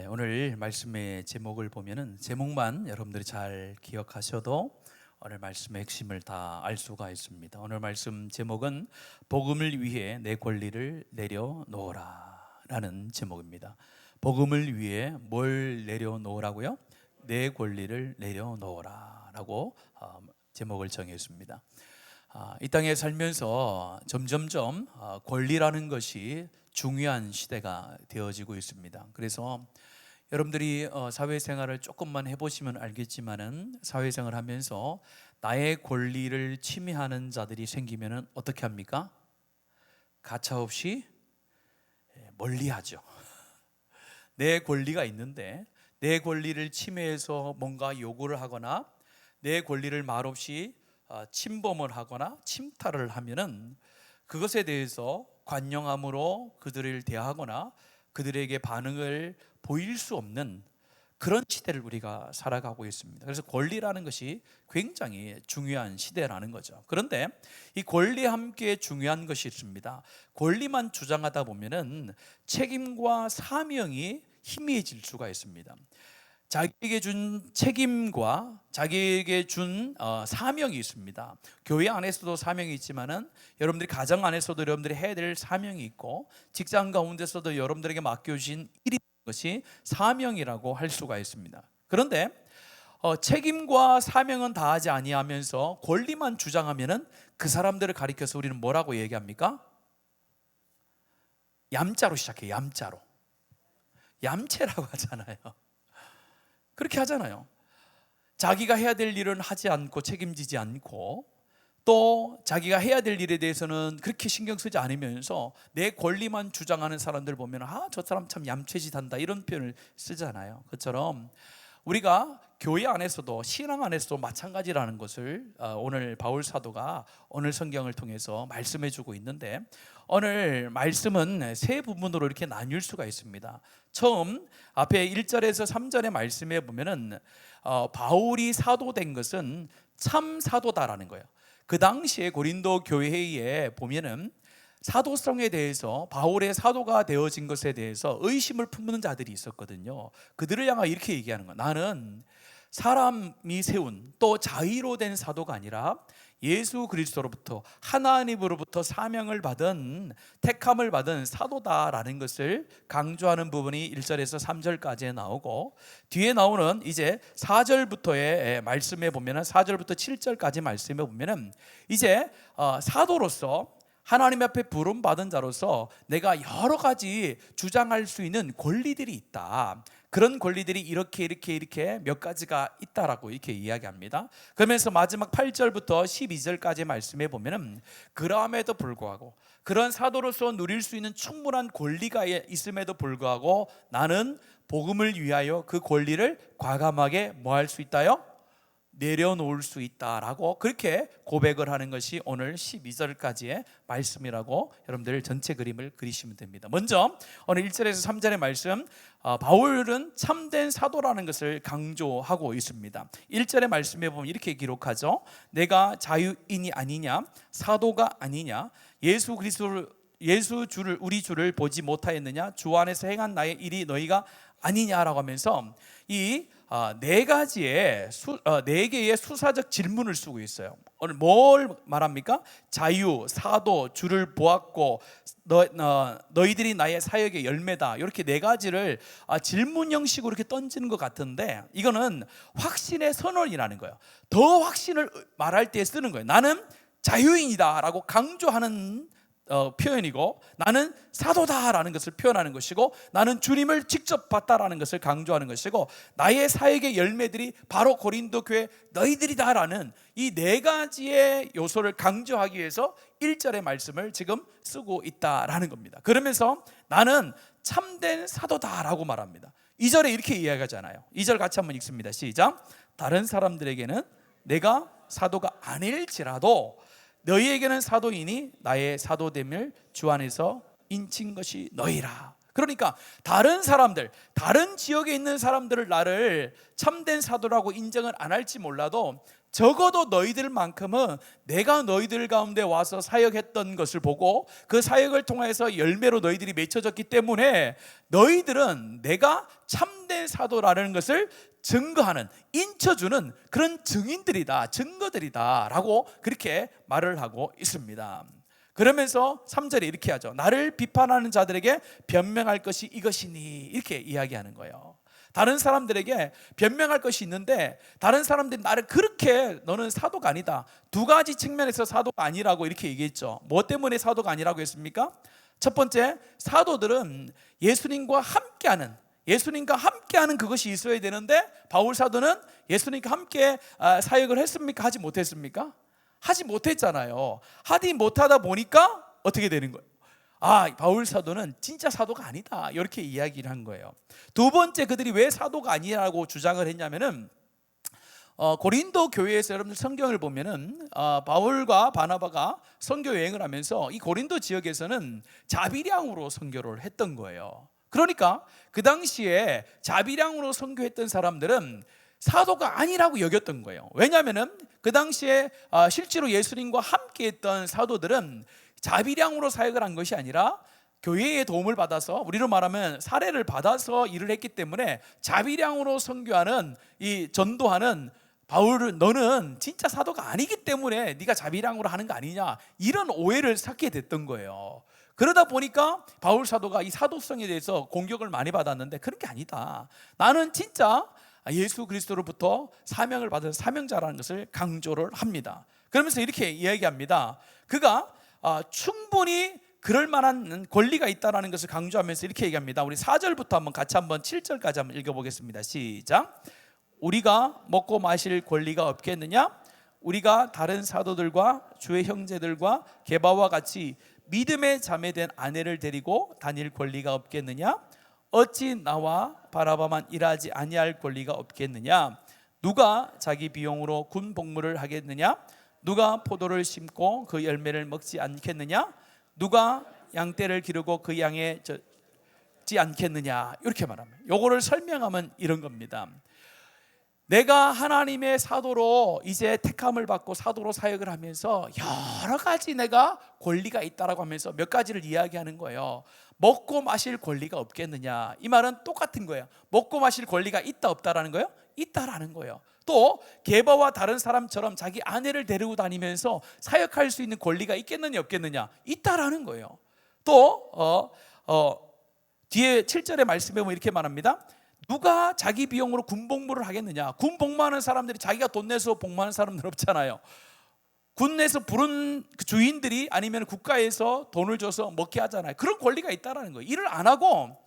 오늘 말씀의 제목을 보면은 제목만 여러분들이 잘 기억하셔도 오늘 말씀의 핵심을 다 알 수가 있습니다. 오늘 말씀 제목은 복음을 위해 내 권리를 내려놓으라 라는 제목입니다. 복음을 위해 뭘 내려놓으라고요? 내 권리를 내려놓으라 라고 제목을 정했습니다. 이 땅에 살면서 점점점 권리라는 것이 중요한 시대가 되어지고 있습니다. 그래서 여러분들이 사회생활을 조금만 해보시면 알겠지만은 사회생활 하면서 나의 권리를 침해하는 자들이 생기면은 어떻게 합니까? 가차없이 멀리하죠. 내 권리가 있는데 내 권리를 침해해서 뭔가 요구를 하거나 내 권리를 말없이 침범을 하거나 침탈을 하면은 그것에 대해서 관용함으로 그들을 대하거나 그들에게 반응을 보일 수 없는 그런 시대를 우리가 살아가고 있습니다. 그래서 권리라는 것이 굉장히 중요한 시대라는 거죠. 그런데 이 권리와 함께 중요한 것이 있습니다. 권리만 주장하다 보면은 책임과 사명이 희미해질 수가 있습니다. 자기에게 준 책임과 자기에게 준 사명이 있습니다. 교회 안에서도 사명이 있지만은 여러분들이 가정 안에서도 여러분들이 해야 될 사명이 있고 직장 가운데서도 여러분들에게 맡겨주신 일이 것이 사명이라고 할 수가 있습니다. 그런데 책임과 사명은 다하지 아니하면서 권리만 주장하면은 그 사람들을 가리켜서 우리는 뭐라고 얘기합니까? 얌자로 시작해요. 얌자로. 얌체라고 하잖아요. 그렇게 하잖아요. 자기가 해야 될 일은 하지 않고 책임지지 않고 또 자기가 해야 될 일에 대해서는 그렇게 신경 쓰지 않으면서 내 권리만 주장하는 사람들 보면 저 사람 참 얌체짓한다 이런 표현을 쓰잖아요. 그것처럼 우리가 교회 안에서도 신앙 안에서도 마찬가지라는 것을 오늘 바울 사도가 오늘 성경을 통해서 말씀해 주고 있는데 오늘 말씀은 세 부분으로 이렇게 나뉠 수가 있습니다. 처음 앞에 1절에서 3절의 말씀에 보면은 바울이 사도된 것은 참 사도다라는 거예요. 그 당시에 고린도 교회에 보면은 사도성에 대해서 바울의 사도가 되어진 것에 대해서 의심을 품는 자들이 있었거든요. 그들을 향해 이렇게 얘기하는 거예요. 나는 사람이 세운 또 자의로 된 사도가 아니라 예수 그리스도로부터 하나님으로부터 사명을 받은 택함을 받은 사도다라는 것을 강조하는 부분이 1절에서 3절까지 나오고 뒤에 나오는 이제 4절부터의 말씀에 보면은 4절부터 7절까지 말씀에 보면은 이제 사도로서 하나님 앞에 부름받은 자로서 내가 여러 가지 주장할 수 있는 권리들이 있다. 그런 권리들이 이렇게 몇 가지가 있다라고 이렇게 이야기합니다. 그러면서 마지막 8절부터 12절까지 말씀해 보면은 그럼에도 불구하고 그런 사도로서 누릴 수 있는 충분한 권리가 있음에도 불구하고 나는 복음을 위하여 그 권리를 과감하게 뭐 할 수 있다요? 내려놓을 수 있다라고 그렇게 고백을 하는 것이 오늘 12절까지의 말씀이라고 여러분들 전체 그림을 그리시면 됩니다. 먼저 오늘 1절에서 3절의 말씀, 바울은 참된 사도라는 것을 강조하고 있습니다. 1절의 말씀에 보면 이렇게 기록하죠. 내가 자유인이 아니냐 사도가 아니냐 예수 주를 우리 주를 보지 못하였느냐 주 안에서 행한 나의 일이 너희가 아니냐라고 하면서 이 네 개의 수사적 질문을 쓰고 있어요. 오늘 뭘 말합니까? 자유, 사도, 주를 보았고 너희들이 나의 사역의 열매다. 이렇게 네 가지를 질문 형식으로 이렇게 던지는 것 같은데 이거는 확신의 선언이라는 거예요. 더 확신을 말할 때 쓰는 거예요. 나는 자유인이다라고 강조하는 표현이고 나는 사도다라는 것을 표현하는 것이고 나는 주님을 직접 봤다라는 것을 강조하는 것이고 나의 사역의 열매들이 바로 고린도 교회 너희들이다라는 이 네 가지의 요소를 강조하기 위해서 1절의 말씀을 지금 쓰고 있다라는 겁니다. 그러면서 나는 참된 사도다라고 말합니다. 2절에 이렇게 이야기하잖아요. 2절 같이 한번 읽습니다. 시작. 다른 사람들에게는 내가 사도가 아닐지라도 너희에게는 사도이니 나의 사도됨을 주 안에서 인친 것이 너희라. 그러니까 다른 사람들, 다른 지역에 있는 사람들을 나를 참된 사도라고 인정을 안 할지 몰라도 적어도 너희들만큼은 내가 너희들 가운데 와서 사역했던 것을 보고 그 사역을 통해서 열매로 너희들이 맺혀졌기 때문에 너희들은 내가 참된 사도라는 것을 증거하는, 인쳐주는 그런 증인들이다, 증거들이다 라고 그렇게 말을 하고 있습니다. 그러면서 3절에 이렇게 하죠. 나를 비판하는 자들에게 변명할 것이 이것이니, 이렇게 이야기하는 거예요. 다른 사람들에게 변명할 것이 있는데 다른 사람들이 나를 그렇게 너는 사도가 아니다, 두 가지 측면에서 사도가 아니라고 이렇게 얘기했죠. 뭐 때문에 사도가 아니라고 했습니까? 첫 번째, 사도들은 예수님과 함께하는 그것이 있어야 되는데 바울 사도는 예수님과 함께 사역을 했습니까? 하지 못했습니까? 하지 못했잖아요. 하지 못하다 보니까 어떻게 되는 거예요? 바울 사도는 진짜 사도가 아니다, 이렇게 이야기를 한 거예요. 두 번째, 그들이 왜 사도가 아니라고 주장을 했냐면은 고린도 교회에서 여러분들 성경을 보면은 바울과 바나바가 선교 여행을 하면서 이 고린도 지역에서는 자비량으로 선교를 했던 거예요. 그러니까 그 당시에 자비량으로 선교했던 사람들은 사도가 아니라고 여겼던 거예요. 왜냐하면은 그 당시에 실제로 예수님과 함께했던 사도들은 자비량으로 사역을 한 것이 아니라 교회의 도움을 받아서, 우리로 말하면 사례를 받아서 일을 했기 때문에 자비량으로 선교하는, 이 전도하는 바울은 너는 진짜 사도가 아니기 때문에 네가 자비량으로 하는 거 아니냐, 이런 오해를 쌓게 됐던 거예요. 그러다 보니까 바울 사도가 이 사도성에 대해서 공격을 많이 받았는데 그런 게 아니다, 나는 진짜 예수 그리스도로부터 사명을 받은 사명자라는 것을 강조를 합니다. 그러면서 이렇게 이야기합니다. 그가 충분히 그럴 만한 권리가 있다는 것을 강조하면서 이렇게 얘기합니다. 우리 4절부터 한번 같이 한번 7절까지 한번 읽어보겠습니다. 시작. 우리가 먹고 마실 권리가 없겠느냐? 우리가 다른 사도들과 주의 형제들과 게바와 같이 믿음에 자매된 아내를 데리고 다닐 권리가 없겠느냐? 어찌 나와 바나바만 일하지 아니할 권리가 없겠느냐? 누가 자기 비용으로 군 복무를 하겠느냐? 누가 포도를 심고 그 열매를 먹지 않겠느냐? 누가 양떼를 기르고 그 양에 젖지 않겠느냐? 이렇게 말합니다. 요거를 설명하면 이런 겁니다. 내가 하나님의 사도로 이제 택함을 받고 사도로 사역을 하면서 여러 가지 내가 권리가 있다라고 하면서 몇 가지를 이야기하는 거예요. 먹고 마실 권리가 없겠느냐? 이 말은 똑같은 거예요. 먹고 마실 권리가 있다 없다라는 거예요? 있다라는 거예요. 또 게바와 다른 사람처럼 자기 아내를 데리고 다니면서 사역할 수 있는 권리가 있겠느냐 없겠느냐? 있다라는 거예요. 또 뒤에 7절의 말씀에 보면 이렇게 말합니다. 누가 자기 비용으로 군 복무를 하겠느냐? 군 복무하는 사람들이 자기가 돈 내서 복무하는 사람들 없잖아요. 군 내에서 부른 주인들이 아니면 국가에서 돈을 줘서 먹게 하잖아요. 그런 권리가 있다라는 거예요. 일을 안 하고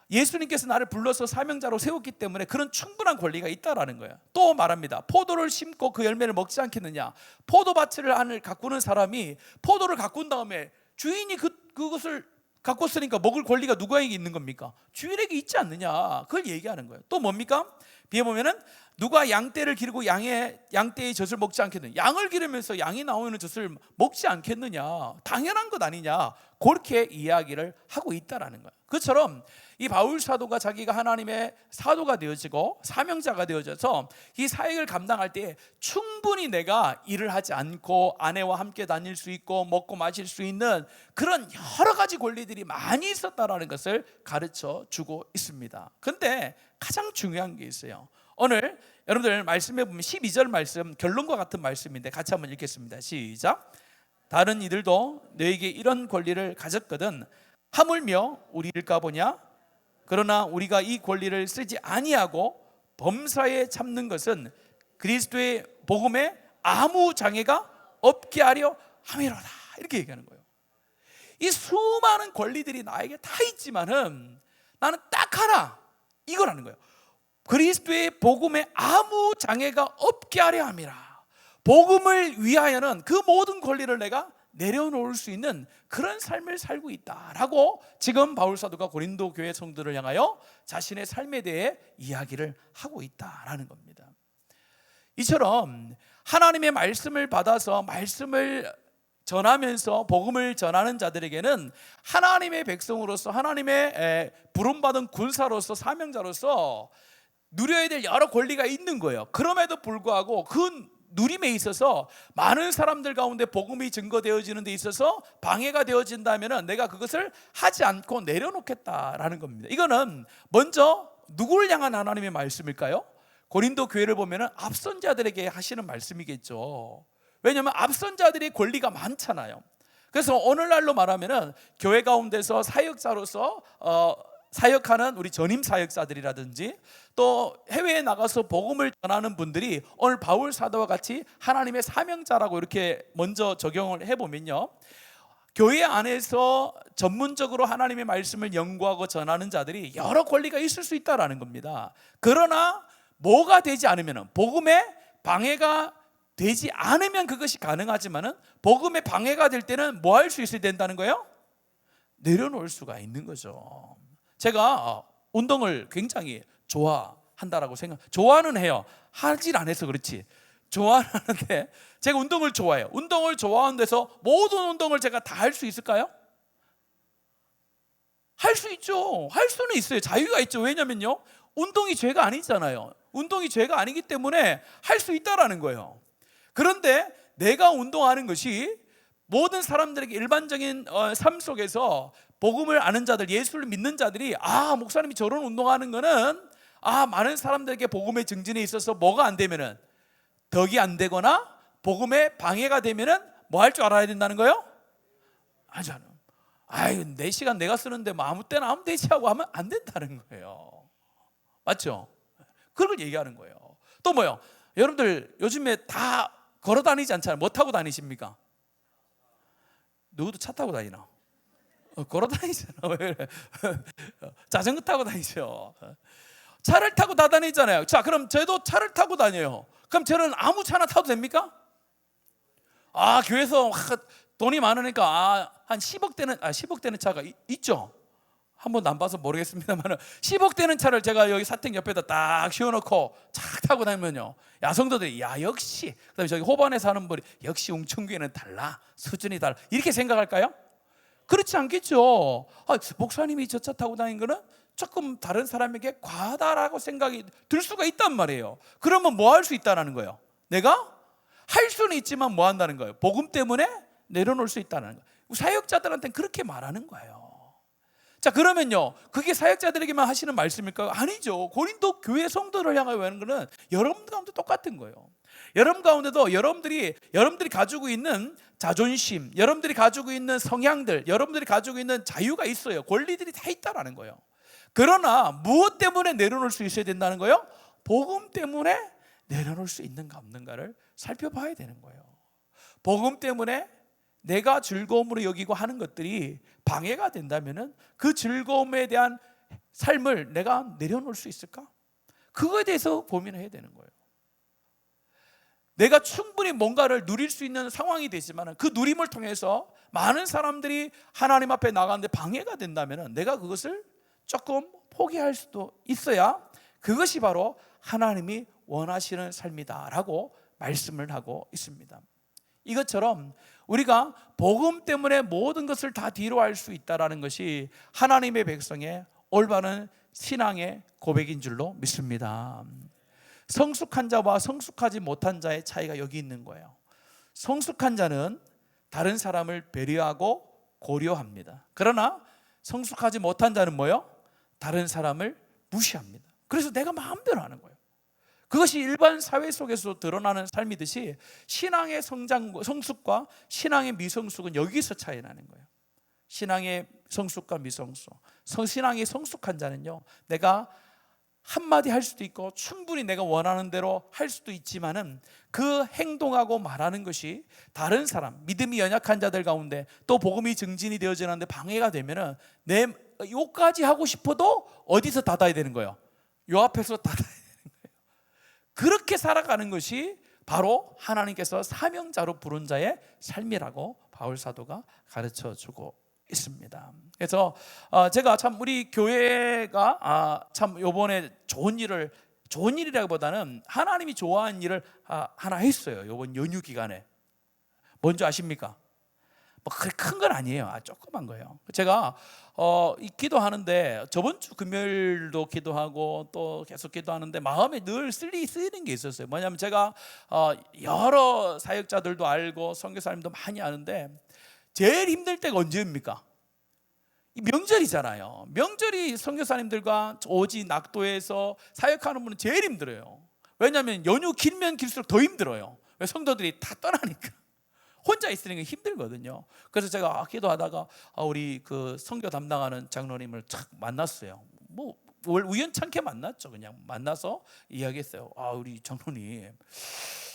예수님께서 나를 불러서 사명자로 세웠기 때문에 그런 충분한 권리가 있다라는 거예요. 또 말합니다. 포도를 심고 그 열매를 먹지 않겠느냐? 포도밭을 가꾸는 사람이 포도를 가꾼 다음에 주인이 그것을 가꿨으니까 먹을 권리가 누구에게 있는 겁니까? 주인에게 있지 않느냐, 그걸 얘기하는 거예요. 또 뭡니까? 뒤에 보면은 누가 양떼를 기르고 양떼의 젖을 먹지 않겠느냐? 양을 기르면서 양이 나오는 젖을 먹지 않겠느냐? 당연한 것 아니냐? 그렇게 이야기를 하고 있다라는 거예요. 그처럼 이 바울 사도가 자기가 하나님의 사도가 되어지고 사명자가 되어져서 이 사역을 감당할 때 충분히 내가 일을 하지 않고 아내와 함께 다닐 수 있고 먹고 마실 수 있는 그런 여러 가지 권리들이 많이 있었다라는 것을 가르쳐 주고 있습니다. 그런데 가장 중요한 게 있어요. 오늘 여러분들 말씀해 보면 12절 말씀 결론과 같은 말씀인데 같이 한번 읽겠습니다. 시작. 다른 이들도 너에게 이런 권리를 가졌거든 하물며 우리일까 보냐? 그러나 우리가 이 권리를 쓰지 아니하고 범사에 참는 것은 그리스도의 복음에 아무 장애가 없게 하려 함이로다, 이렇게 얘기하는 거예요. 이 수많은 권리들이 나에게 다 있지만은 나는 딱 하나, 이거라는 거예요. 그리스도의 복음에 아무 장애가 없게 하려 함이라. 복음을 위하여는 그 모든 권리를 내가 내려놓을 수 있는 그런 삶을 살고 있다라고 지금 바울 사도가 고린도 교회 성도를 향하여 자신의 삶에 대해 이야기를 하고 있다라는 겁니다. 이처럼 하나님의 말씀을 받아서 말씀을 전하면서 복음을 전하는 자들에게는 하나님의 백성으로서 하나님의 부름받은 군사로서 사명자로서 누려야 될 여러 권리가 있는 거예요. 그럼에도 불구하고 그 누림에 있어서 많은 사람들 가운데 복음이 증거되어지는 데 있어서 방해가 되어진다면 내가 그것을 하지 않고 내려놓겠다라는 겁니다. 이거는 먼저 누구를 향한 하나님의 말씀일까요? 고린도 교회를 보면 앞선 자들에게 하시는 말씀이겠죠. 왜냐하면 앞선 자들이 권리가 많잖아요. 그래서 오늘날로 말하면 교회 가운데서 사역자로서 사역하는 우리 전임 사역자들이라든지 또 해외에 나가서 복음을 전하는 분들이 오늘 바울 사도와 같이 하나님의 사명자라고 이렇게 먼저 적용을 해보면요, 교회 안에서 전문적으로 하나님의 말씀을 연구하고 전하는 자들이 여러 권리가 있을 수 있다는 겁니다. 그러나 뭐가 되지 않으면, 복음에 방해가 되지 않으면 그것이 가능하지만은 복음에 방해가 될 때는 뭐 할 수 있어야 된다는 거예요? 내려놓을 수가 있는 거죠. 제가 운동을 굉장히 좋아한다라고 좋아는 해요. 하질 안 해서 그렇지. 좋아하는데 제가 운동을 좋아해요. 운동을 좋아하는 데서 모든 운동을 제가 다 할 수 있을까요? 할 수 있죠. 할 수는 있어요. 자유가 있죠. 왜냐면요, 운동이 죄가 아니잖아요. 운동이 죄가 아니기 때문에 할 수 있다라는 거예요. 그런데 내가 운동하는 것이 모든 사람들에게 일반적인 삶 속에서 복음을 아는 자들, 예수를 믿는 자들이 목사님이 저런 운동하는 거는 많은 사람들에게 복음의 증진에 있어서 뭐가 안 되면은, 덕이 안 되거나 복음에 방해가 되면은 뭐 할 줄 알아야 된다는 거예요? 내 시간 내가 쓰는데 뭐 아무 때나 아무 데지 하고 하면 안 된다는 거예요. 맞죠? 그런 걸 얘기하는 거예요. 또 뭐요? 여러분들 요즘에 다 걸어 다니지 않잖아요. 뭐 타고 다니십니까? 누구도 차 타고 다니나? 걸어 다니잖아. 자전거 타고 다니죠. 차를 타고 다 다니잖아요. 자, 그럼 저도 차를 타고 다녀요. 그럼 저는 아무 차나 타도 됩니까? 교회에서 돈이 많으니까 한 10억 되는 차가 있죠. 한 번도 안 봐서 모르겠습니다만 10억 되는 차를 제가 여기 사택 옆에다 딱 씌워놓고 착 타고 다니면요, 야성도들이 역시, 그다음에 저기 호반에 사는 분이 역시 웅천교회는 달라, 수준이 달라, 이렇게 생각할까요? 그렇지 않겠죠. 목사님이 저 차 타고 다니는 거는 조금 다른 사람에게 과하다라고 생각이 들 수가 있단 말이에요. 그러면 뭐 할 수 있다는 거예요? 내가 할 수는 있지만 뭐 한다는 거예요? 복음 때문에 내려놓을 수 있다는 거예요. 사역자들한테는 그렇게 말하는 거예요. 자, 그러면요, 그게 사역자들에게만 하시는 말씀일까요? 아니죠. 고린도 교회 성도를 향하여 하는 것은 여러분 가운데 똑같은 거예요. 여러분 가운데도 여러분들이 가지고 있는 자존심, 여러분들이 가지고 있는 성향들, 여러분들이 가지고 있는 자유가 있어요. 권리들이 다 있다라는 거예요. 그러나 무엇 때문에 내려놓을 수 있어야 된다는 거예요? 복음 때문에 내려놓을 수 있는가 없는가를 살펴봐야 되는 거예요. 복음 때문에 내가 즐거움으로 여기고 하는 것들이 방해가 된다면 그 즐거움에 대한 삶을 내가 내려놓을 수 있을까? 그거에 대해서 고민해야 되는 거예요. 내가 충분히 뭔가를 누릴 수 있는 상황이 되지만 그 누림을 통해서 많은 사람들이 하나님 앞에 나가는데 방해가 된다면 내가 그것을 조금 포기할 수도 있어야 그것이 바로 하나님이 원하시는 삶이다라고 말씀을 하고 있습니다. 이것처럼 우리가 복음 때문에 모든 것을 다 뒤로 할 수 있다는 것이 하나님의 백성의 올바른 신앙의 고백인 줄로 믿습니다. 성숙한 자와 성숙하지 못한 자의 차이가 여기 있는 거예요. 성숙한 자는 다른 사람을 배려하고 고려합니다. 그러나 성숙하지 못한 자는 뭐예요? 다른 사람을 무시합니다. 그래서 내가 마음대로 하는 거예요. 그것이 일반 사회 속에서 드러나는 삶이듯이 신앙의 성숙과 신앙의 미성숙은 여기서 차이 나는 거예요. 신앙의 성숙과 미성숙. 신앙이 성숙한 자는요, 내가 한마디 할 수도 있고 충분히 내가 원하는 대로 할 수도 있지만은 그 행동하고 말하는 것이 다른 사람, 믿음이 연약한 자들 가운데 또 복음이 증진이 되어지는데 방해가 되면은 내 요까지 하고 싶어도 어디서 닫아야 되는 거예요? 요 앞에서 닫아야 되는 거예요. 그렇게 살아가는 것이 바로 하나님께서 사명자로 부른 자의 삶이라고 바울 사도가 가르쳐 주고 있습니다. 그래서 제가 참 우리 교회가 참 이번에 좋은 일이라기보다는 하나님이 좋아하는 일을 하나 했어요. 이번 연휴 기간에. 뭔지 아십니까? 그래 큰 건 아니에요. 조그만 거예요. 제가 기도하는데 저번 주 금요일도 기도하고 또 계속 기도하는데 마음에 늘 쓰이는 게 있었어요. 뭐냐면 제가 여러 사역자들도 알고 선교사님도 많이 아는데 제일 힘들 때가 언제입니까? 이 명절이잖아요. 명절이 선교사님들과 오지 낙도에서 사역하는 분은 제일 힘들어요. 왜냐하면 연휴 길면 길수록 더 힘들어요. 왜? 성도들이 다 떠나니까. 혼자 있으니까 힘들거든요. 그래서 제가 기도하다가 우리 그 선교 담당하는 장로님을 착 만났어요. 뭐 우연찮게 만났죠. 그냥 만나서 이야기했어요. 우리 장로님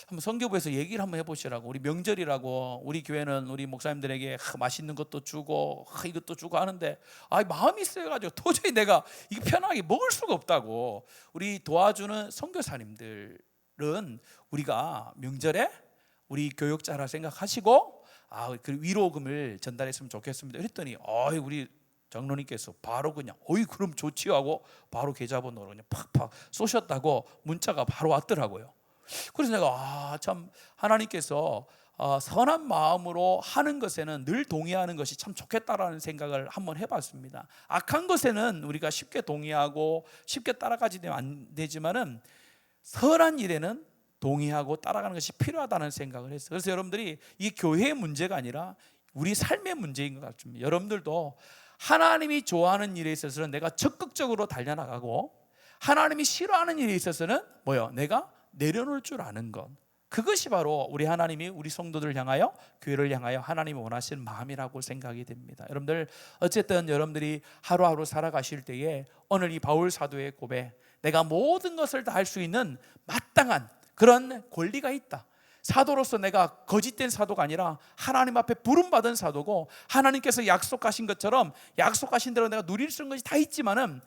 한번 선교부에서 얘기를 한번 해보시라고. 우리 명절이라고 우리 교회는 우리 목사님들에게 맛있는 것도 주고 이것도 주고 하는데 마음이 쓰여가지고 도저히 내가 이거 편하게 먹을 수가 없다고. 우리 도와주는 선교사님들은 우리가 명절에 우리 교역자라 생각하시고 그 위로금을 전달했으면 좋겠습니다. 그랬더니 우리 장로님께서 바로 그냥 그럼 좋지요 하고 바로 계좌번호로 그냥 팍팍 쏘셨다고 문자가 바로 왔더라고요. 그래서 내가 참 하나님께서 선한 마음으로 하는 것에는 늘 동의하는 것이 참 좋겠다라는 생각을 한번 해봤습니다. 악한 것에는 우리가 쉽게 동의하고 쉽게 따라가지 안 되지만은 선한 일에는 동의하고 따라가는 것이 필요하다는 생각을 했어요. 그래서 여러분들이 이 교회의 문제가 아니라 우리 삶의 문제인 것 같습니다. 여러분들도 하나님이 좋아하는 일에 있어서는 내가 적극적으로 달려나가고 하나님이 싫어하는 일에 있어서는 내가 내려놓을 줄 아는 것, 그것이 바로 우리 하나님이 우리 성도들을 향하여 교회를 향하여 하나님이 원하시는 마음이라고 생각이 됩니다. 여러분들 어쨌든 여러분들이 하루하루 살아가실 때에 오늘 이 바울 사도의 고백, 내가 모든 것을 다 할 수 있는 마땅한 그런 권리가 있다. 사도로서 내가 거짓된 사도가 아니라 하나님 앞에 부름받은 사도고 하나님께서 약속하신 것처럼 약속하신 대로 내가 누릴 수 있는 것이 다 있지만은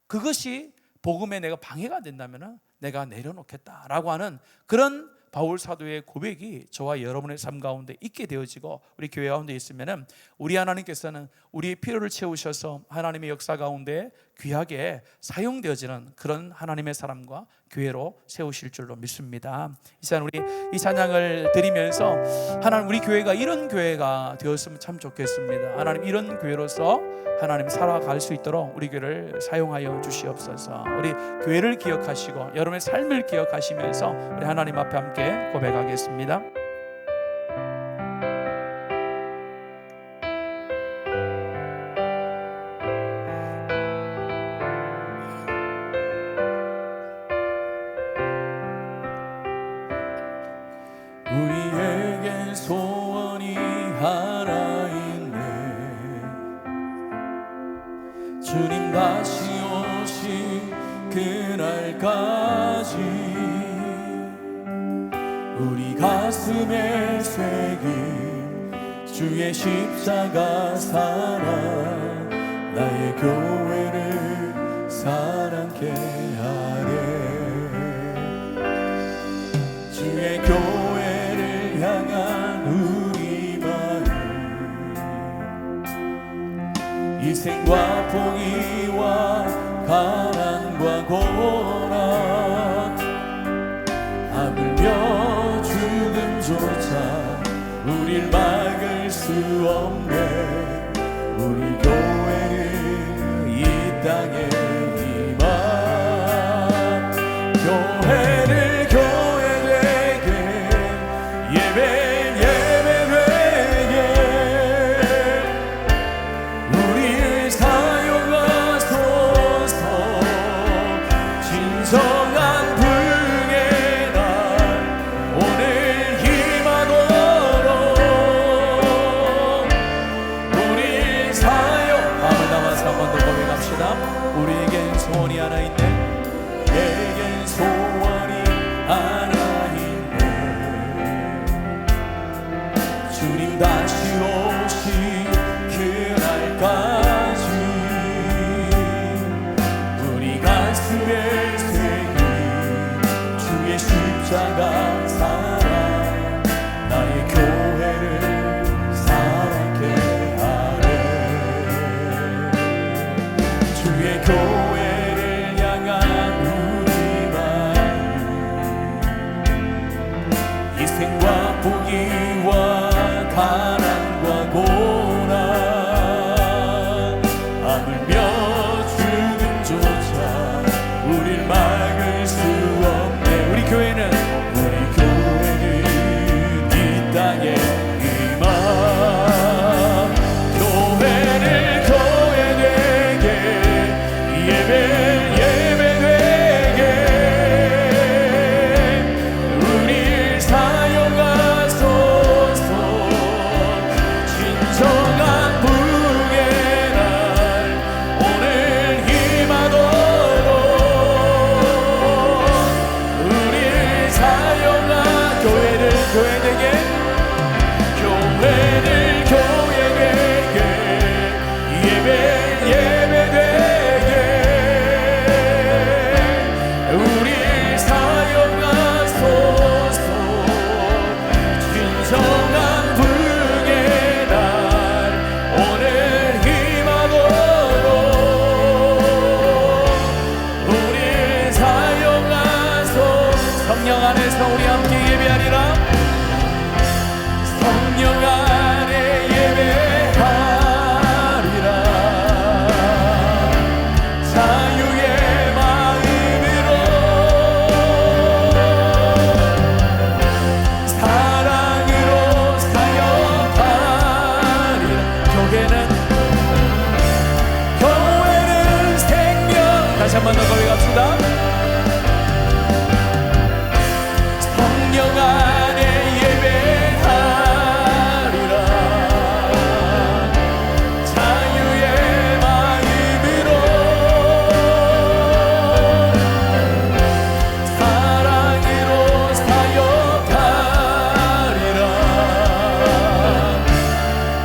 그것이 복음에 내가 방해가 된다면 내가 내려놓겠다라고 하는 그런 바울 사도의 고백이 저와 여러분의 삶 가운데 있게 되어지고 우리 교회 가운데 있으면 우리 하나님께서는 우리의 필요를 채우셔서 하나님의 역사 가운데 귀하게 사용되어지는 그런 하나님의 사람과 교회로 세우실 줄로 믿습니다. 이 시간 우리 이 찬양을 드리면서 하나님 우리 교회가 이런 교회가 되었으면 참 좋겠습니다. 하나님 이런 교회로서 하나님 살아갈 수 있도록 우리 교회를 사용하여 주시옵소서. 우리 교회를 기억하시고 여러분의 삶을 기억하시면서 우리 하나님 앞에 함께 고백하겠습니다. 우리에겐 소원이 하나 있네. 주님 다시 오신 그날까지 우리 가슴에 새긴 주의 십자가 사랑, 나의 교회를 사랑케 하네. 주의 교회를 향한 우리 마음, 희생과 포기와 가난과 고난, 하물며 죽음조차 우릴 막을 수 없네. 우리 교회는 이 땅에 희망, 교회를 교회되게 예배 예배되게 우리를 사용하소서. 진정한 부흥의 날 오늘 희망으로 우리를 사용. 마음을 담아서 한 번 더 고백합시다. 우리에겐 소원이 하나 있네. 내겐 소원이 하나 있네. 주님 다시 오신 그날까지 우리 가슴에 새긴 주의 십자가 사랑, 나의 교회를 사랑케 하네. 주의 교회를 향한 우리 마음, 희생과 포기와 가난과 고난, 우릴 막을 수 없네. 우리 교회는 이 땅에 임하. 교회는 교회되게, 예배되게 우릴 사용하소서. 진정한 부흥의 날 오늘 임하도록 우릴 사용하. 교회를 교회되게, 교회를 교회되게, 예배되게 우릴 사용하소서. 진정한 부흥의 날 오늘 임하도록 우릴 사용하소서. 성령 안에서 우리 함께 예배하리라. 성령 안에 예배하리라. 자유의 마음으로 사랑으로 사역하리라. 교회는 생명. 다시 한 번 더 고백합시다. 성령 안에 예배하리라. 자유의 마음으로 사랑으로 사역하리라.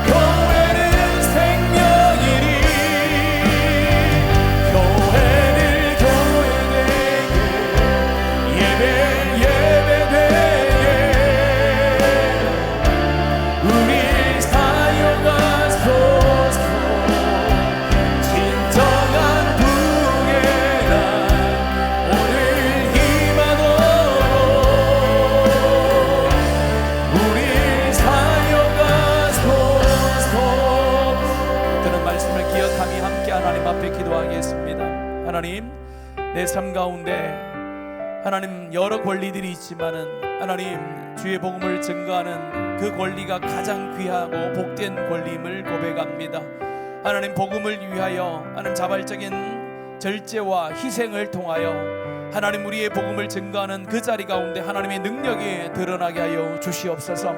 교회는 생명이니 교회를 교회되게, 예배되게 우릴 사용하소서. 진정한 부흥의 날 오늘 임하도록 우릴 사용하소서. 드는 말씀을 기억하며 함께 하나님 앞에 기도하겠습니다. 하나님, 내 삶 가운데 하나님 여러 권리들이 있지만은 하나님 주의 복음을 증거하는 그 권리가 가장 귀하고 복된 권리임을 고백합니다. 하나님 복음을 위하여 하나님 자발적인 절제와 희생을 통하여 하나님 우리의 복음을 증거하는 그 자리 가운데 하나님의 능력이 드러나게 하여 주시옵소서.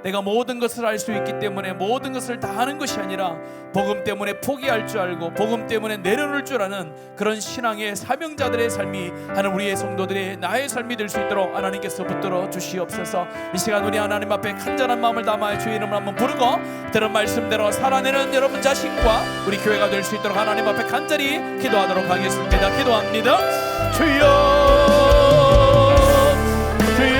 내가 모든 것을 알 수 있기 때문에 모든 것을 다 하는 것이 아니라 복음 때문에 포기할 줄 알고 복음 때문에 내려놓을 줄 아는 그런 신앙의 사명자들의 삶이 하나님 우리의 성도들의 나의 삶이 될 수 있도록 하나님께서 붙들어 주시옵소서. 이 시간 우리 하나님 앞에 간절한 마음을 담아 주의 이름을 한번 부르고 들은 말씀대로 살아내는 여러분 자신과 우리 교회가 될 수 있도록 하나님 앞에 간절히 기도하도록 하겠습니다. 기도합니다. 주여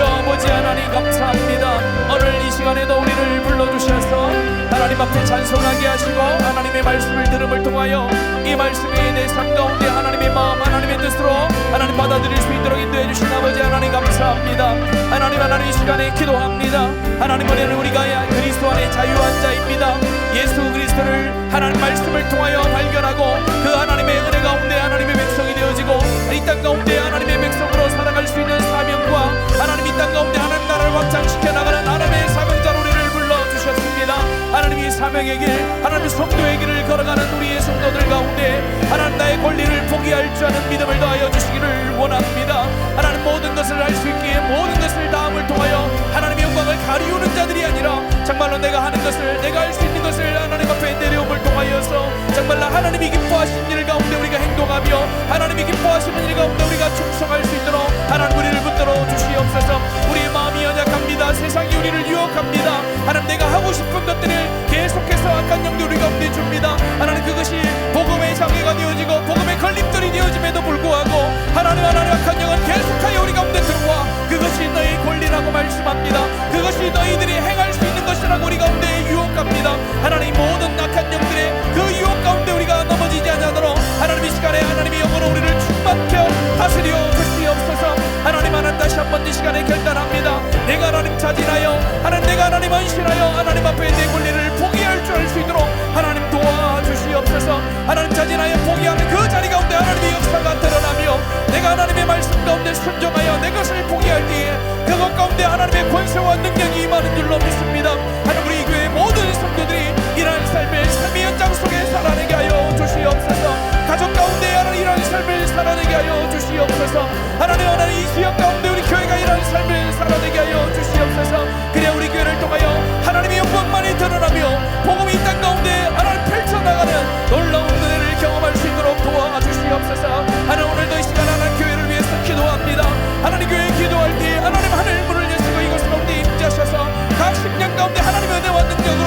아버지 하나님 감사합니다. 오늘 이 시간에도 우리를 불러주셔서 하나님 앞에 찬송하게 하시고 하나님의 말씀을 들음을 통하여 이 말씀이 내 삶 가운데 하나님의 마음 하나님의 뜻으로 하나님 받아들일 수 있도록 인도해 주신 아버지 하나님 감사합니다. 하나님 이 시간에 기도합니다. 하나님 우리가 그리스도 안에 자유한 자입니다. 예수 그리스도를 하나님 말씀을 통하여 발견하고 그 하나님의 은혜 가운데 하나님의 백성이 되어지고 이 땅 가운데 하나님의 백성으로 살아갈 수 있는 사명과 하나님 이 땅 가운데 하나님 나라를 확장시켜 나가는 하나님의 사명자로 우리를 불러주셨습니다. 하나님 이 사명의 길 하나님 성도의 길을 걸어가는 우리의 성도들 가운데 하나님 나의 권리를 포기할 줄 아는 믿음을 더하여 주시기를 원합니다. 하나님 모든 것을 할 수 있기에 모든 것을 다함을 통하여 하나님의 영광을 가리우는 자들이 아니라 정말로 내가 하는 것을 내가 할 수 있는 것을 하나님 앞에 내려옴을 통하여서 정말로 하나님이 기뻐하시는 일 가운데 우리가 행동하며 하나님이 기뻐하시는 일 가운데 우리가 충성할 수 있도록 하나님 우리를 붙들어 주시옵소서. 우리의 마음이 연약합니다. 세상이 우리를 유혹합니다. 하나님 내가 하고 싶은 것들을 계속해서 악한 영들 우리 가운데 줍니다. 하나님 그것이 복음의 장애가 되어지고 복음의 걸림돌이 되어짐에도 불구하고 하나님 악한 영은 계속하여 우리 가운데 들어와 그것이 너의 권리라고 말씀합니다. 그것이 너희들이 행할 수 있는 것이라고 우리 가운데 유혹합니다. 하나님 모든 악한 영들의 그 유혹 가운데 우리가 넘어지지 않도록 하나님 이 시간에 하나님의 영으로 우리를 충만케 다스려 주시옵소서. 하나님 다시 한번 이 시간에 결단합니다. 내가 하나님 자진하여 하나님 내가 하나님 헌신하여 하나님 앞에 내 권리를 포기할 줄 알 수 있도록 하나님 도와주시옵소서. 하나님 자진하여 포기하는 그 자리 가운데 하나님의 역사가 드러나며 내가 말씀에 순종하여 내 것을 포기할 때에 그것 가운데 하나님의 권세와 능력이 임하는 줄로 믿습니다. 하나님, 우리 교회 모든 성도들이 이러한 삶을 삶의 현장 속에 살아내게 하여 주시옵소서. 가족 가운데 하나님 이러한 삶을 살아내게 하여 주시옵소서. 하나님, 이 지역 가운데 우리 교회가 이러한 삶을 살아내게 하여 주시옵소서. 그래 우리 교회를 통하여 하나님의 영광만이 드러나며 복음이 이 땅 가운데 하나님 펼쳐나가는 놀라운 은혜를 경험할 수 있도록 도와주시옵소서. 하나님, 오늘도 이 시간 하나님 교회를 위해서 기도합니다. 하나님, 교회 기도할 때 하나님 하늘 문을 여시고 이곳 가운데 임재하셔서 각 식량 가운데 하나님의 은혜와 능력을